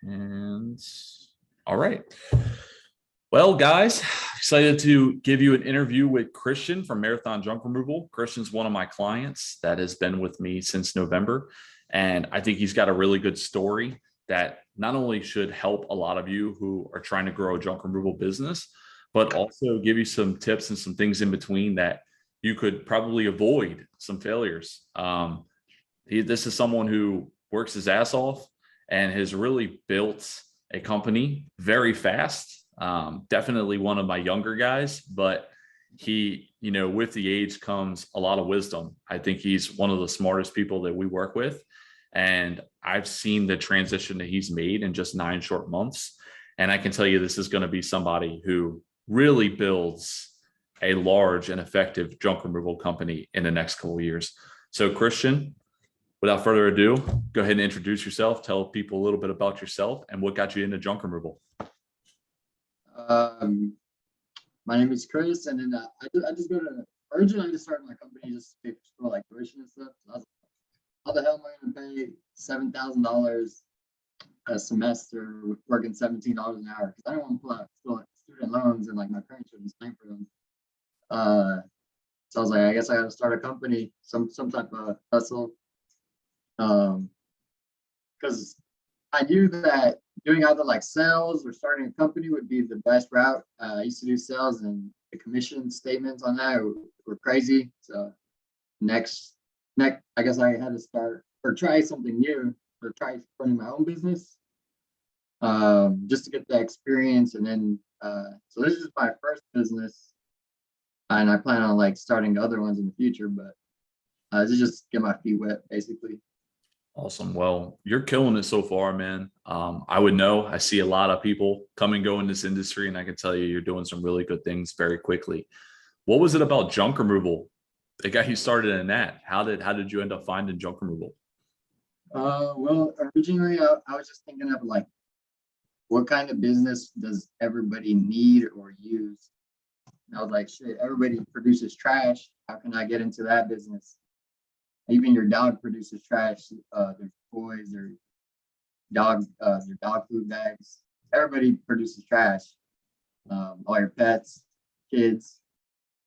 And all right. Well, guys, excited to give you an interview with Christian from Marathon Junk Removal. Christian's one of my clients that has been with me since November. And I think he's got a really good story that not only should help a lot of you who are trying to grow a junk removal business, but also give you some tips and some things in between that you could probably avoid some failures. This is someone who works his ass off and has really built a company very fast. Definitely one of my younger guys, but he, with the age comes a lot of wisdom. I think he's one of the smartest people that we work with. And I've seen the transition that he's made in just 9 short months. And I can tell you, this is going to be somebody who really builds a large and effective junk removal company in the next couple of years. So Christian, without further ado, go ahead and introduce yourself. Tell people a little bit about yourself and what got you into junk removal. My name is Chris, and then I just originally I just started my company just for like tuition and stuff. So I was like, how the hell am I going to pay $7,000 a semester working $17 an hour? Because I don't want to pull out student loans, and like my parents wouldn't pay for them. So I was like, I guess I got to start a company, some type of hustle. Because I knew that doing either like sales or starting a company would be the best route. I used to do sales, and the commission statements on that were crazy. So next, I guess I had to start or try something new, or try running my own business, just to get the experience. And then, so this is my first business, and I plan on like starting other ones in the future. But to just get my feet wet, basically. Awesome. Well, you're killing it so far, man. I would know. I see a lot of people come and go in this industry, and I can tell you, you're doing some really good things very quickly. What was it about junk removal that got you started in that? How did you end up finding junk removal? Well, originally I was just thinking of like, what kind of business does everybody need or use? And I was like, shit, everybody produces trash. How can I get into that business? Even your dog produces trash. Their toys, their dog food bags. Everybody produces trash. All your pets, kids,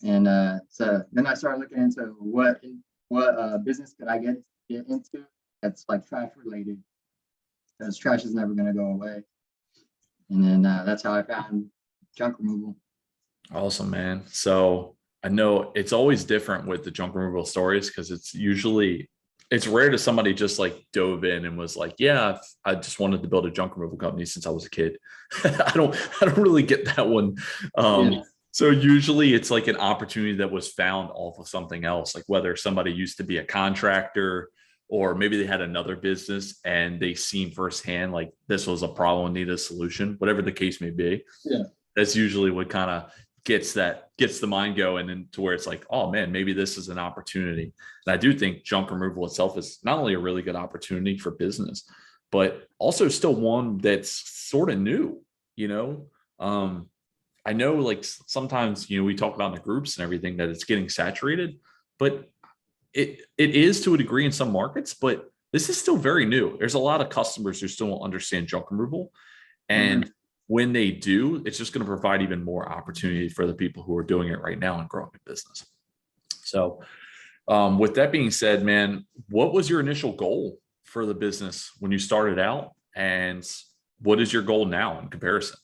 and so then I started looking into what business could I get into that's like trash related, because trash is never going to go away. And then that's how I found junk removal. Awesome, man. So I know it's always different with the junk removal stories, because it's rare to somebody just like dove in and was like, yeah, I just wanted to build a junk removal company since I was a kid. I don't really get that one. Yeah. So usually it's like an opportunity that was found off of something else, like whether somebody used to be a contractor, or maybe they had another business and they seen firsthand like this was a problem and needed a solution, whatever the case may be. Yeah. That's usually what kind of gets the mind going, and to where it's like, oh man, maybe this is an opportunity. And I do think junk removal itself is not only a really good opportunity for business, but also still one that's sort of new. I know like sometimes, we talk about in the groups and everything that it's getting saturated, but it is to a degree in some markets, but this is still very new. There's a lot of customers who still don't understand junk removal. And when they do, it's just going to provide even more opportunity for the people who are doing it right now and growing a business. So with that being said, man, what was your initial goal for the business when you started out? And what is your goal now in comparison?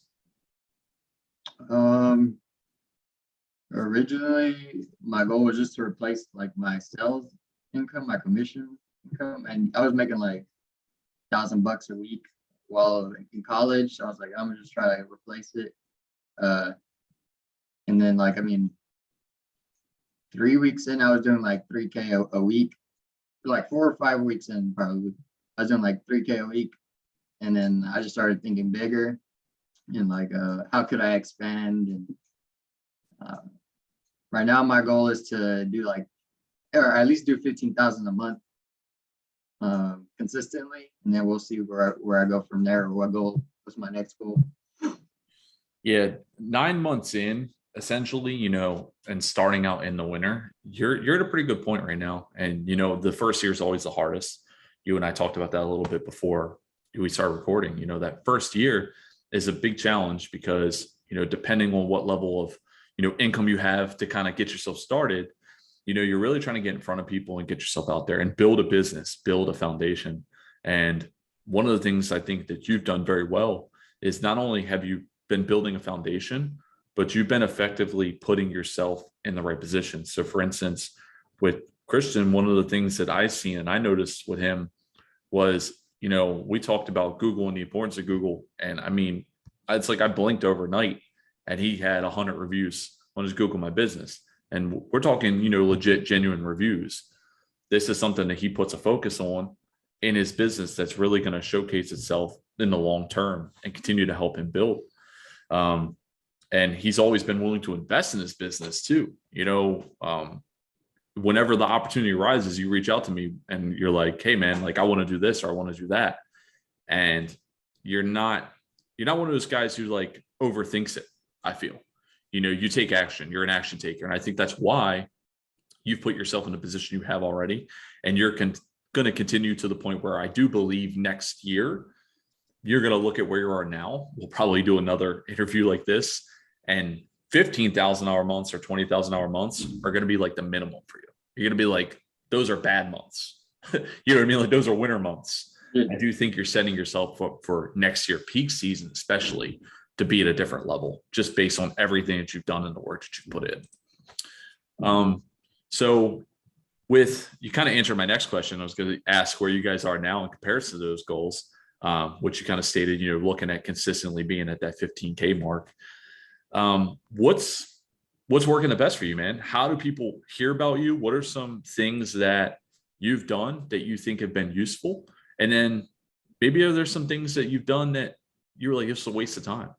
Originally, my goal was just to replace like my sales income, my commission income, and I was making like $1,000 a week while in college. So I was like, I'm gonna just try to replace it. And then 3 weeks in, I was doing like 3K a week. Like 4 or 5 weeks in, probably I was doing like 3K a week. And then I just started thinking bigger, and like, how could I expand? And right now my goal is to do like, or at least do 15,000 a month consistently, and then we'll see where I go from there, or what's my next goal. Yeah, 9 months in, essentially, and starting out in the winter, you're at a pretty good point right now. And the first year is always the hardest. You and I talked about that a little bit before we started recording, that first year is a big challenge because, depending on what level of, income you have to kind of get yourself started, you're really trying to get in front of people and get yourself out there and build a business, build a foundation. And one of the things I think that you've done very well is not only have you been building a foundation, but you've been effectively putting yourself in the right position. So for instance, with Christian, one of the things that I seen and I noticed with him was, we talked about Google and the importance of Google. And I mean, it's like I blinked overnight and he had 100 reviews on his Google My Business. And we're talking, legit, genuine reviews. This is something that he puts a focus on in his business that's really going to showcase itself in the long term and continue to help him build. And he's always been willing to invest in his business too. Whenever the opportunity arises, you reach out to me and you're like, hey man, like I want to do this or I want to do that. And you're not one of those guys who like overthinks it. I feel, you take action, you're an action taker. And I think that's why you've put yourself in a position you have already. And you're going to continue to the point where I do believe next year, you're going to look at where you are now. We'll probably do another interview like this, and 15,000 hour months or 20,000 hour months are going to be like the minimum for you. You're going to be like, those are bad months. You know what I mean? Like those are winter months. Yeah. I do think you're setting yourself up for next year, peak season, especially, to be at a different level, just based on everything that you've done and the work that you put in. So you kind of answered my next question. I was going to ask where you guys are now in comparison to those goals, which you kind of stated, looking at consistently being at that 15K mark. What's working the best for you, man? How do people hear about you? What are some things that you've done that you think have been useful? And then maybe are there some things that you've done that you were like, it's a waste of time,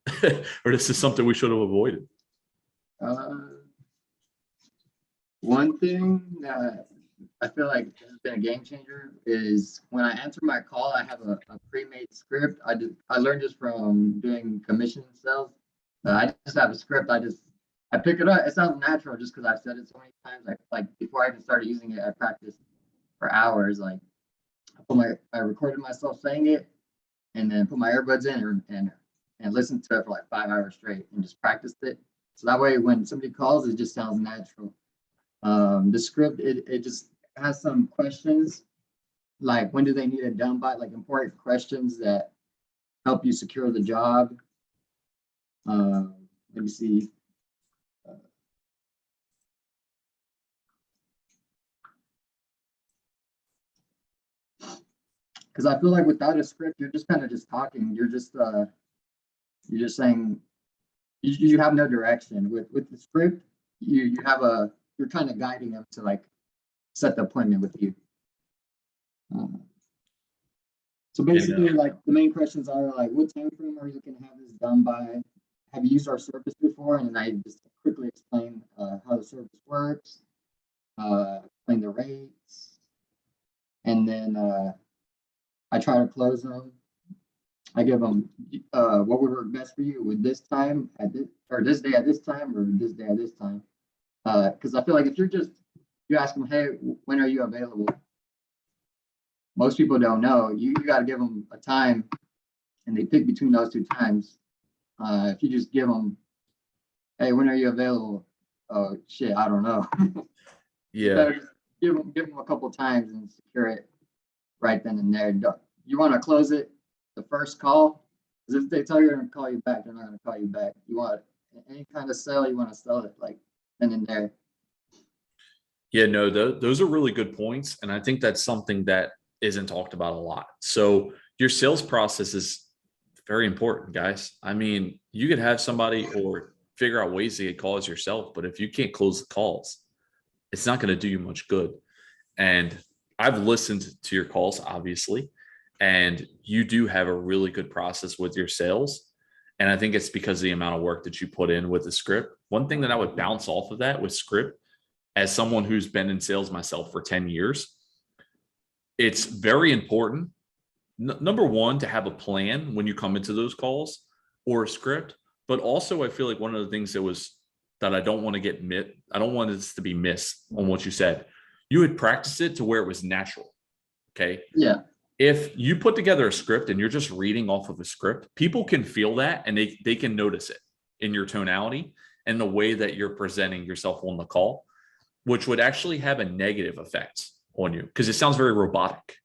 or this is something we should have avoided? One thing that I feel like has been a game changer is when I answer my call, I have a pre-made script. I learned this from doing commission sales. I just have a script. I pick it up. It sounds natural just because I've said it so many times. Like before I even started using it, I practiced for hours. Like I recorded myself saying it, and then put my earbuds in and listened to it for like 5 hours straight and just practiced it. So that way, when somebody calls, it just sounds natural. The script, it just has some questions, like when do they need it done by, like important questions that help you secure the job. Let me see. Because I feel like without a script, you're just kind of just talking. You're just saying you have no direction. With the script, you're kind of guiding them to like set the appointment with you. So basically, like the main questions are like, what time frame are you looking to have this done by? Have you used our service before? And then I just quickly explain how the service works, explain the rates, and then I try to close them. I give them what would work best for you with this time at this, or this day at this time, or this day at this time. Because I feel like if you ask them, hey, when are you available? Most people don't know. You got to give them a time, and they pick between those two times. If you just give them, hey, when are you available? Oh shit, I don't know. Yeah. Give them a couple times and secure it right then and there. You want to close it the first call, because if they tell you they're going to call you back, they're not going to call you back. You want any kind of sale, you want to sell it like then and there. Yeah, no, those are really good points. And I think that's something that isn't talked about a lot. So your sales process is very important, guys. I mean, you could have somebody or figure out ways to get calls yourself, but if you can't close the calls, it's not going to do you much good. And I've listened to your calls, obviously, and you do have a really good process with your sales. And I think it's because of the amount of work that you put in with the script. One thing that I would bounce off of that with script, as someone who's been in sales myself for 10 years, it's very important. Number one, to have a plan when you come into those calls or a script. But also, I feel like one of the things that I don't want to get I don't want this to be missed on what you said. You had practiced it to where it was natural. Okay. Yeah. if you put together a script and you're just reading off of a script, people can feel that and they can notice it in your tonality and the way that you're presenting yourself on the call, which would actually have a negative effect on you because it sounds very robotic.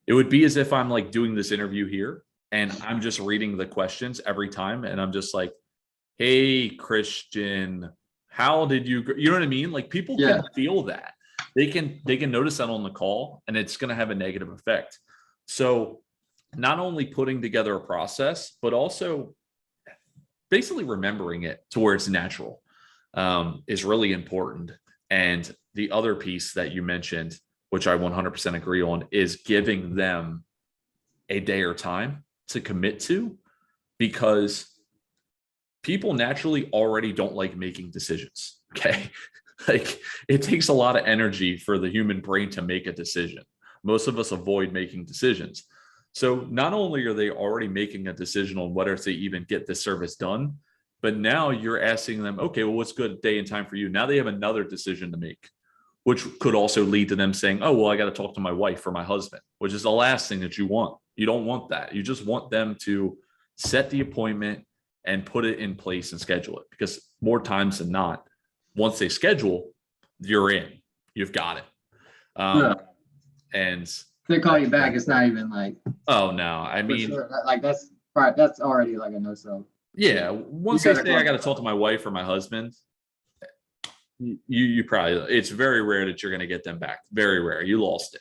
It would be as if I'm like doing this interview here and I'm just reading the questions every time. And I'm just like, hey, Christian, how did you know what I mean? Like people can feel that. They can notice that on the call and it's going to have a negative effect. So not only putting together a process, but also basically remembering it to where it's natural is really important. And the other piece that you mentioned, which I 100% agree on, is giving them a day or time to commit to, because people naturally already don't like making decisions. Okay. Like it takes a lot of energy for the human brain to make a decision. Most of us avoid making decisions. So not only are they already making a decision on whether to even get this service done, but now you're asking them, okay, well, what's good day and time for you? Now they have another decision to make, which could also lead to them saying, oh, well, I got to talk to my wife or my husband, which is the last thing that you want. You don't want that. You just want them to set the appointment and put it in place and schedule it, because more times than not, once they schedule, you're in, you've got it. And if they call you back, it's not even like, oh no, I mean, sure. Like that's already like a no-so. Yeah, once they say I got to talk to my wife or my husband, you probably, it's very rare that you're going to get them back. Very rare. You lost it.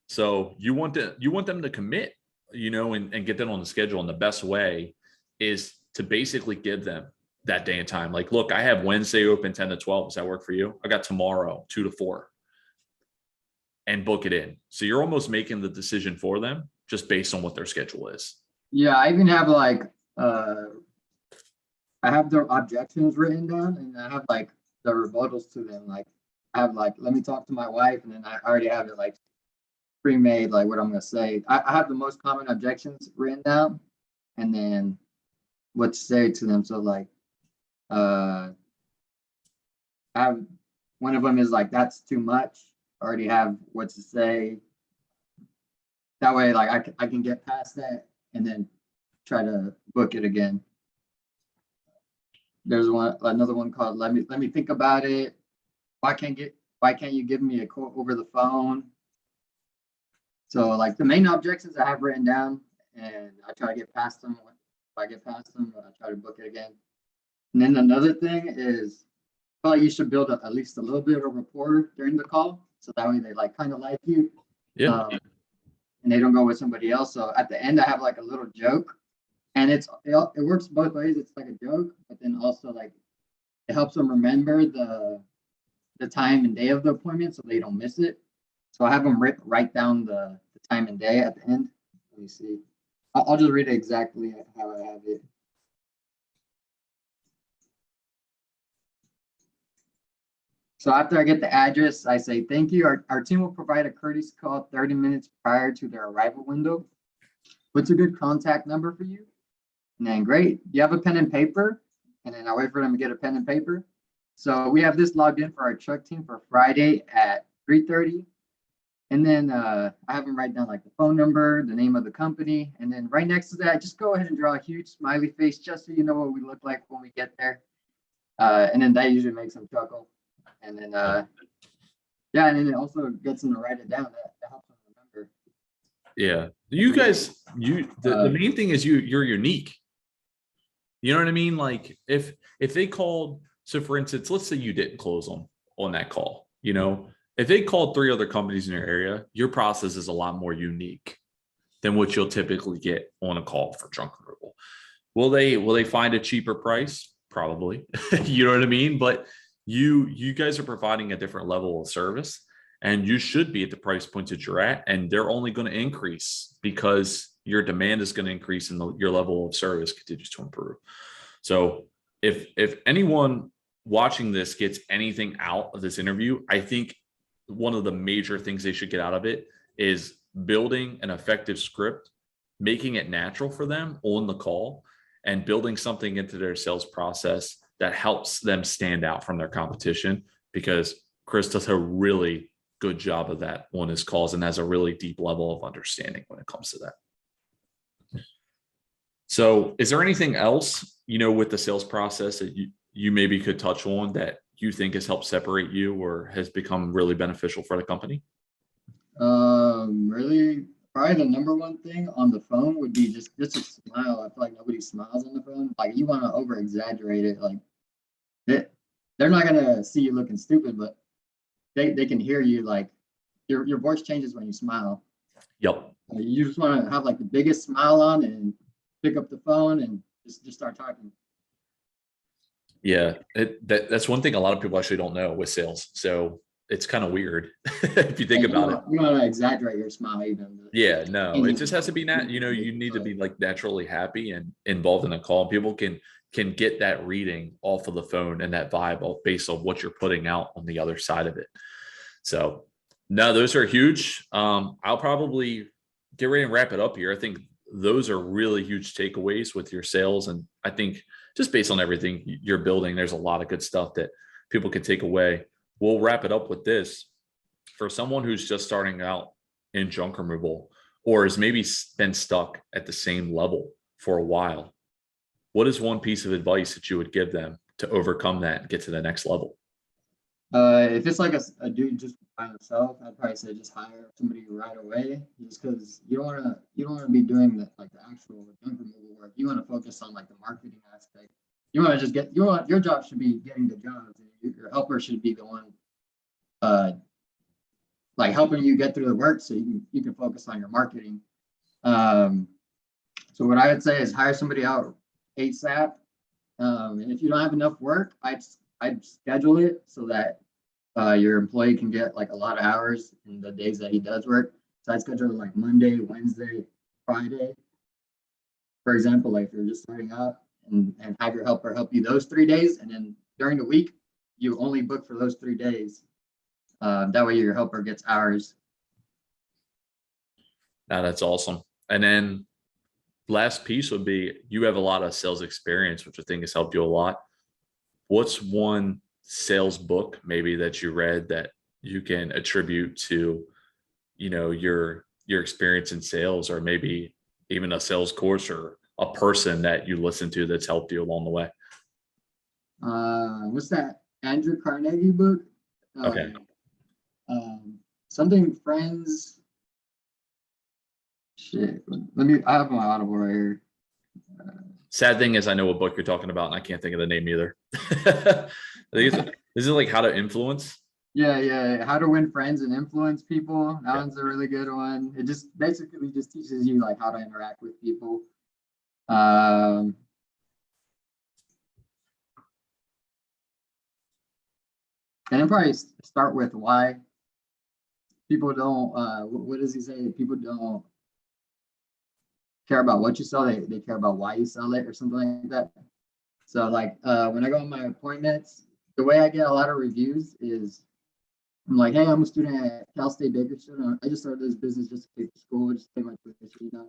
So you want them to commit, and get them on the schedule. And the best way is to basically give them that day and time. Like, look, I have Wednesday open 10 to 12. Does that work for you? I got tomorrow 2 to 4, and book it in. So you're almost making the decision for them just based on what their schedule is. Yeah, I even have like, I have their objections written down, and I have like the rebuttals to them. Like I have like, let me talk to my wife, and then I already have it like pre-made, like what I'm gonna say. I have the most common objections written down, and then what to say to them. So like, I have one of them is like, that's too much. I already have what to say. That way, like I can get past that and then try to book it again. There's another one called let me think about it. Why can't you give me a quote over the phone? So like the main objections I have written down, and I try to get past them. If I get past them, I try to book it again. And then another thing is, probably you should build at least a little bit of rapport during the call, so that way they like kind of like you. Yeah. And they don't go with somebody else. So at the end, I have like a little joke, and it works both ways. It's like a joke, but then also like it helps them remember the time and day of the appointment so they don't miss it. So I have them write down the time and day at the end. Let me see. I'll just read it exactly how I have it. So after I get the address, I say, thank you. Our team will provide a courtesy call 30 minutes prior to their arrival window. What's a good contact number for you? And then great. You have a pen and paper? And then I wait for them to get a pen and paper. So we have this logged in for our truck team for Friday at 3:30. And then I have them write down like the phone number, the name of the company. And then right next to that, just go ahead and draw a huge smiley face just so you know what we look like when we get there. And then that usually makes them chuckle. And then, yeah, and then it also gets them to write it down. That helps them remember. Yeah. You guys, the main thing is you're unique. You know what I mean? Like if they called, so for instance, let's say you didn't close on that call, if they called 3 other companies in your area, your process is a lot more unique than what you'll typically get on a call for junk removal. Will they find a cheaper price? Probably. You know what I mean? But you guys are providing a different level of service, and you should be at the price points that you're at, and they're only going to increase because your demand is going to increase and your level of service continues to improve. So if anyone watching this gets anything out of this interview, I think one of the major things they should get out of it is building an effective script, making it natural for them on the call, and building something into their sales process that helps them stand out from their competition, because Chris does a really good job of that on his calls and has a really deep level of understanding when it comes to that. So is there anything else, with the sales process that you maybe could touch on that you think has helped separate you or has become really beneficial for the company? Really, probably the number one thing on the phone would be just a smile. I feel like nobody smiles on the phone. Like you want to over exaggerate it. Like they're not gonna see you looking stupid, but they can hear you. Like your voice changes when you smile. Yep. You just want to have like the biggest smile on and pick up the phone and just start talking. Yeah, that's one thing a lot of people actually don't know with sales. So it's kind of weird if you think about it. You want to exaggerate your smile even. Yeah, no, it just has to be you need to be like naturally happy and involved in a call. People can get that reading off of the phone and that vibe based on what you're putting out on the other side of it. So no, those are huge. I'll probably get ready and wrap it up here. I think those are really huge takeaways with your sales. And I think just based on everything you're building, there's a lot of good stuff that people can take away. We'll wrap it up with this. For someone who's just starting out in junk removal or has maybe been stuck at the same level for a while, what is one piece of advice that you would give them to overcome that and get to the next level? If it's like a dude just by himself, I'd probably say just hire somebody right away. Just because you don't want to be doing the actual junk removal work. You want to focus on like the marketing aspect. You want to just your job should be getting the jobs, and your helper should be the one, like helping you get through the work, so you can focus on your marketing. So what I would say is hire somebody out ASAP. And if you don't have enough work, I'd schedule it so that your employee can get like a lot of hours in the days that he does work. So I'd schedule like Monday, Wednesday, Friday. For example, like if you're just starting out and have your helper help you those 3 days. And then during the week, you only book for those 3 days. That way your helper gets hours. Now that's awesome. And then last piece would be you have a lot of sales experience, which I think has helped you a lot. What's one sales book maybe that you read that you can attribute to, your experience in sales, or maybe even a sales course or a person that you listen to that's helped you along the way? What's that Andrew Carnegie book? Okay. Something Friends. Shit. I have my Audible right here. Sad thing is I know what book you're talking about and I can't think of the name either. I think is it like How to Influence? Yeah. How to Win Friends and Influence People. That Yeah. one's a really good one. It just basically just teaches you like how to interact with people. And then probably start with why people don't. What does he say? People don't care about what you sell. They care about why you sell it, or something like that. So like when I go on my appointments, the way I get a lot of reviews is I'm like, hey, I'm a student at Cal State Bakersfield. I just started this business just to pay for school, just pay my tuition,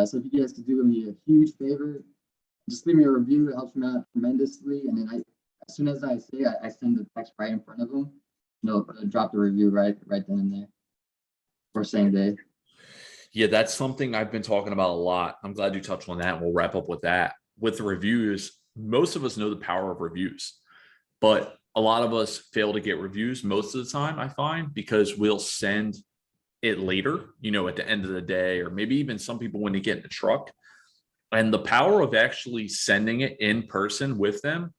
So if you guys could do me a huge favor, just leave me a review. It helps me out tremendously. And then as soon as I say, I send the text right in front of them. They'll drop the review right then and there, or same day. Yeah, that's something I've been talking about a lot. I'm glad you touched on that. And we'll wrap up with that. With the reviews, most of us know the power of reviews, but a lot of us fail to get reviews most of the time, I find, because we'll send it later, at the end of the day, or maybe even some people when they get in the truck. And the power of actually sending it in person with them,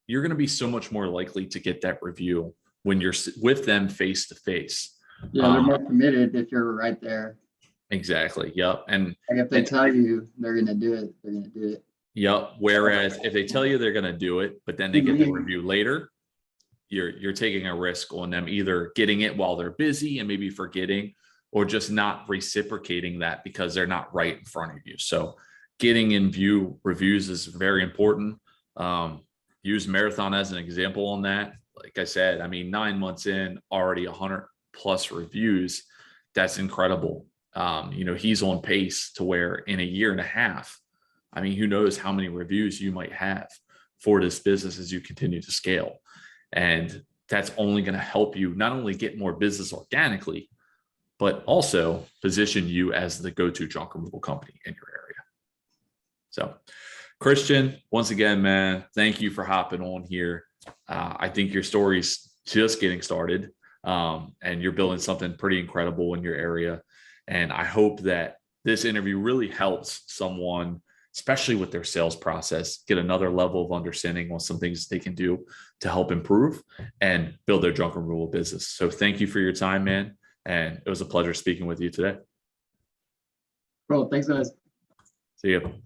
you're going to be so much more likely to get that review when you're with them face to face. Yeah, they're more committed if you're right there. Exactly. Yep. And like if they tell you they're going to do it, they're going to do it. Yep. Whereas if they tell you they're going to do it, but then they get the review later, you're taking a risk on them either getting it while they're busy and maybe forgetting, or just not reciprocating that because they're not right in front of you. So getting in view reviews is very important. Use Marathon as an example on that. Like I said, 9 months in, already 100+ reviews. That's incredible. He's on pace to where in a year and a half, who knows how many reviews you might have for this business as you continue to scale. And that's only going to help you not only get more business organically, but also position you as the go-to junk removal company in your area. So, Christian, once again, man, thank you for hopping on here. I think your story's just getting started, and you're building something pretty incredible in your area. And I hope that this interview really helps someone, especially with their sales process, get another level of understanding on some things they can do to help improve and build their junk removal business. So thank you for your time, man. And it was a pleasure speaking with you today. Bro, thanks, guys. See you.